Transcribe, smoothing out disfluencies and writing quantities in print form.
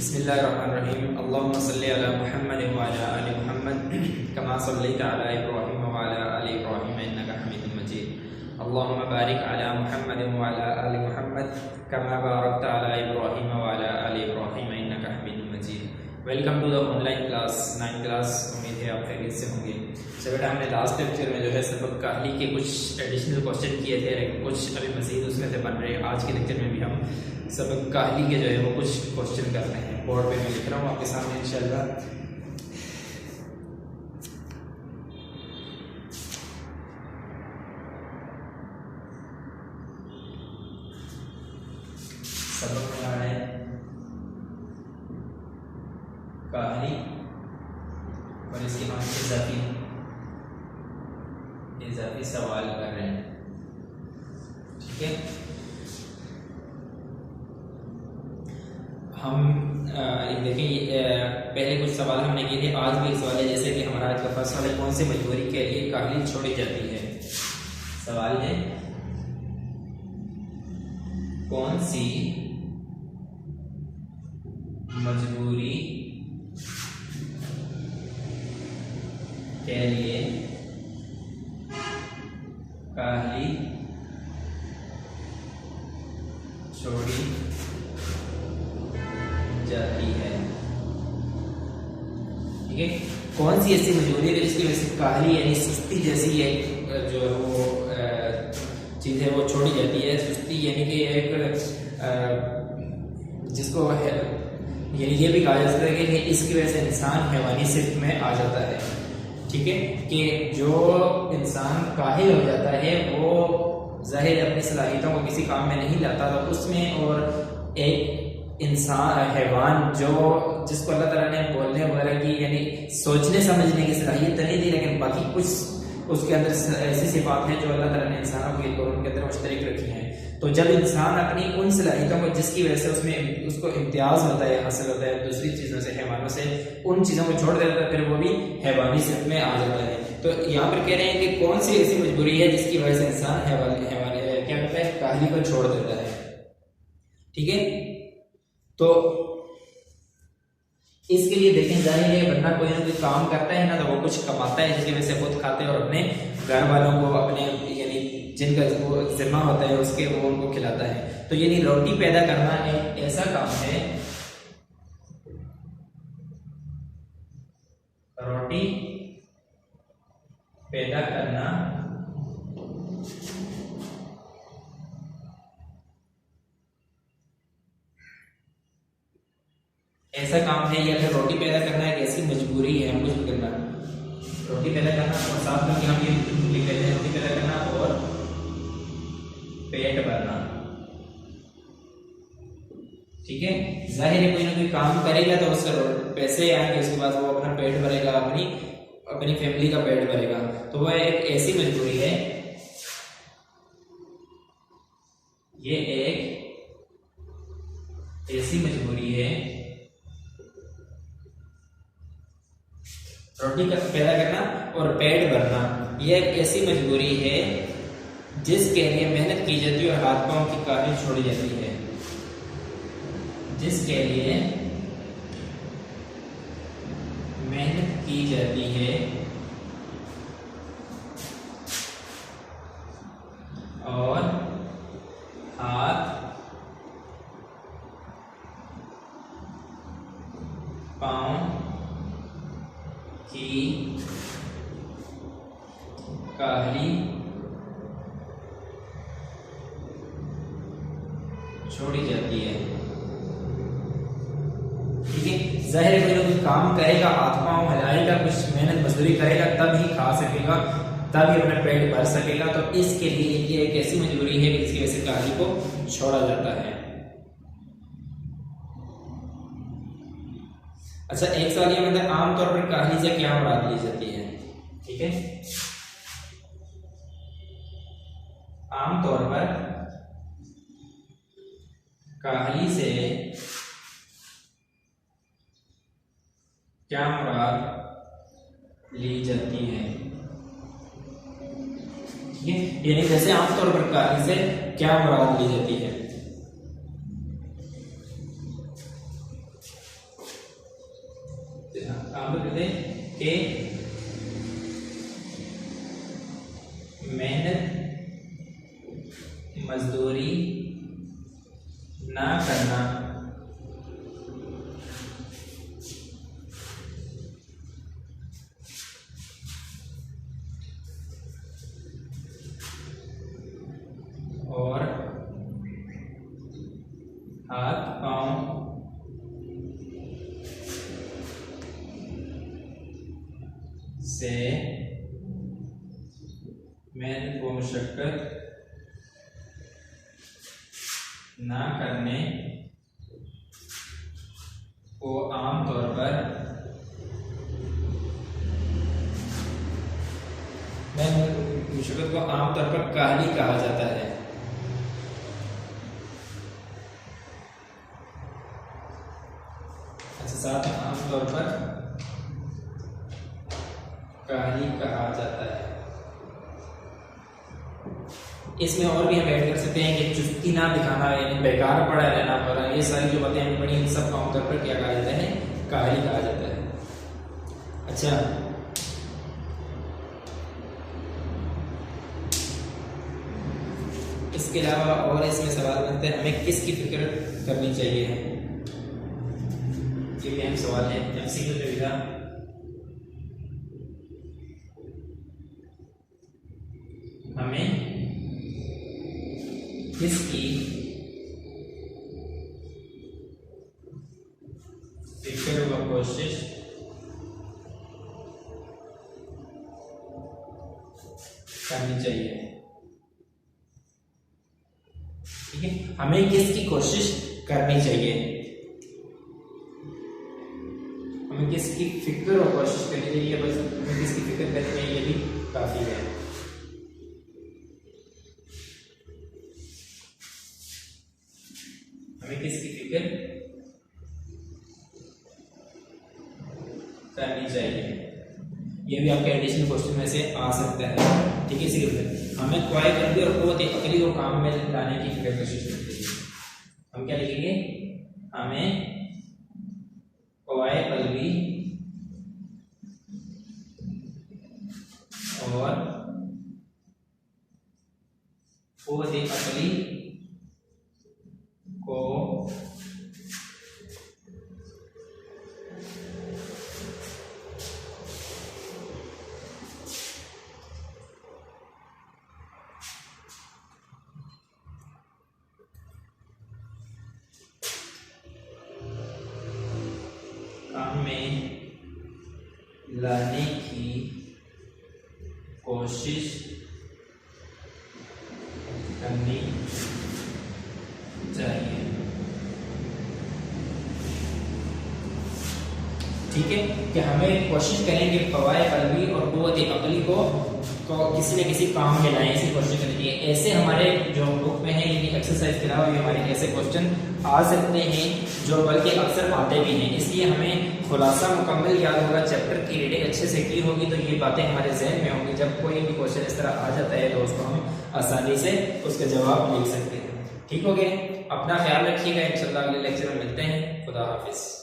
बिस्मिल्लाहिर्रहमानिर्रहीम। अल्लाहुम्मा सल्लि अला मुहम्मद व अला आलि मुहम्मद कमा सल्लैता अला इब्राहीम व अला आलि इब्राहीम इन्नका हमीदुम मजीद। अल्लाहुम्मा बारिक अला मुहम्मद व अला आलि मुहम्मद कमा बारकता अला इब्राहीम व अला आलि इब्राहीम इन्नका हमीदुम मजीद। Welcome to the online class 9th class. उम्मीद है आप खैरियत से होंगे। सो बेटा, हमने लास्ट लेक्चर में जो है सबक काहली के कुछ एडिशनल क्वेश्चन किए थे, लेकिन कुछ अभी मज़ीद उसमें से बन रहे हैं। आज के लेक्चर में भी हम सबक काहली के जो है वो कुछ क्वेश्चन कर रहे हैं। बोर्ड पे मैं लिख रहा हूँ आपके सामने इंशाल्लाह। सबक क्या है? काहली और इसके हम इजाफी सवाल कर रहे हैं। ठीक है, हम देखें पहले कुछ सवाल हमने किए थे, आज भी एक सवाल है। जैसे कि हमारा आज का फर्स्ट सवाल है, कौन सी मजबूरी के लिए काहली छोड़ी जाती है? सवाल है, कौन सी मजबूरी के लिए काहली छोड़ी जाती है? ठीक है, कौन सी ऐसी मजबूरी है जिसकी वजह से काहली यानी सुस्ती जैसी एक जो वो चीज़ है वो छोड़ी जाती है। सुस्ती यानी कि एक जिसको यानी ये भी कहा जा सकता है कि इसकी वजह से इंसान हैवानी सिफ्त में आ जाता है। ठीक है, कि जो इंसान काहिल हो जाता है वो जाहिर अपनी सलाहियतों को किसी काम में नहीं लाता, तो उसमें और एक इंसान हैवान जो जिसको अल्लाह ताला ने बोलने वगैरह की यानी सोचने समझने की सलाहियत तो नहीं दी, लेकिन बाकी कुछ उसके अंदर ऐसी सिफात हैं जो अल्लाह ताला ने इंसानों के उनके अंदर मुश्तरक रखी हैं। तो जब इंसान अपनी उन सलाहियतों को जिसकी वजह से उसमें उसको इम्तियाज होता है, हासिल होता है दूसरी चीज़ों से, हैवानों से, उन चीज़ों को छोड़ देता है, फिर वो भी हैवानी सिर्फ में आ जाता है। तो यहाँ पर कह रहे हैं कि कौन सी ऐसी मजबूरी है जिसकी वजह से इंसान क्या करता है, काहली को छोड़ देता है। ठीक है, तो इसके लिए देखें, जाहिर है बंदा कोई ना कोई काम करता है ना, तो वो कुछ कमाता है जिसकी वजह से खुद खाते हैं और अपने घर वालों को, अपने यानी जिनका वो जिम्मा होता है उसके, वो उनको खिलाता है। तो यानी रोटी पैदा करना एक ऐसा काम है, रोटी पैदा करना ऐसा काम है, या फिर रोटी पैदा करना एक ऐसी मजबूरी है हम कुछ भी करना। रोटी पैदा करना और साथ में हम ये लिख लेते हैं, रोटी पैदा करना और पेट भरना। ठीक है, जाहिर है कोई ना कोई काम करेगा तो उससे पैसे आएंगे, उसके बाद वो अपना पेट भरेगा, अपनी फैमिली का पेट भरेगा। तो वह एक ऐसी मजबूरी है, ये एक ऐसी मजबूरी है, रोटी पैदा करना और पेट भरना, यह एक ऐसी मजबूरी है जिसके लिए मेहनत की जाती है और हाथ पांव की काहली छोड़ी जाती है। जिसके लिए मेहनत की जाती है और हाथ पांव की काहली छोड़ी जाती है। ठीक है, जाहिर है कोई काम करेगा, हाथ पांव हिलाएगा, कुछ मेहनत मजदूरी करेगा, तब ही खा सकेगा, तब ही अपना पेट भर सकेगा। तो इसके लिए ये एक ऐसी मजबूरी है जिसकी वजह से काहली को छोड़ा जाता है। अच्छा, एक सवाल ये मतलब आमतौर पर काहली से क्या मुराद ली जाती है? ठीक है, आमतौर पर काहली से क्या मुराद ली जाती है? ठीक है, यानी जैसे आमतौर पर काहली से क्या मुराद ली जाती है? हम लोग कहते हैं कि मेहनत मजदूरी ना करना और हाथ पांव से मेहनत व मशक्कत ना करने को आमतौर पर मुशक्कत को आमतौर पर काहली कहा जाता है। अच्छा, साथ में आमतौर पर काहली कहा जाता है। इसमें और भी हम ऐड कर सकते हैं कि चुस्ती ना दिखाना, यानी बेकार पड़ा रहना पड़ा, ये सारी जो बातें हमने पढ़ी इन सब को आमतौर पर क्या कहा जाता है? काहली कहा जाता है। अच्छा, इसके अलावा और इसमें सवाल बनते हैं हमें किसकी फिक्र करनी चाहिए। ये भी अहम सवाल है एमसीक्यू के विधा। हमें किसकी फिक्र व कोशिश करनी चाहिए। ठीक है, हमें किसकी कोशिश करनी चाहिए, हमें किसकी फिक्र और कोशिश करनी चाहिए। बस हमें किसकी फिक्र करनी चाहिए, ये भी काफी है। हमें किसकी फिक्र करनी चाहिए, ये भी आपके एडिशनल क्वेश्चन में से आ सकता है। ठीक है, इसी हमें क्वाय कल्बी और कुव्वत अकली को काम में लाने की फिक्र कोशिश करनी चाहिए। हम क्या लिखेंगे? हमें क्वाय कल्बी और कुव्वत अकली को काम में लाने की कोशिश करनी चाहिए। ठीक है, कि हमें कोशिश करेंगे क़वाए क़ल्बी और कुव्वत अक़ली को किसी न किसी काम में लाएं, ऐसी कोशिश करनी चाहिए। ऐसे हमारे जो बुक में है, यानी एक्सरसाइज के अलावा भी हमारे ऐसे क्वेश्चन आ सकते हैं जो बल्कि अक्सर आते भी हैं। इसलिए हमें खुलासा मुकम्मल याद होगा, चैप्टर की रीडिंग अच्छे से की होगी तो ये बातें हमारे जहन में होंगी। जब कोई भी क्वेश्चन इस तरह आ जाता है तो उसको हम आसानी से उसका जवाब लिख सकते हैं। ठीक हो गया, अपना ख्याल रखिएगा। इंशाल्लाह अगले लेक्चर में मिलते हैं। खुदा हाफिज।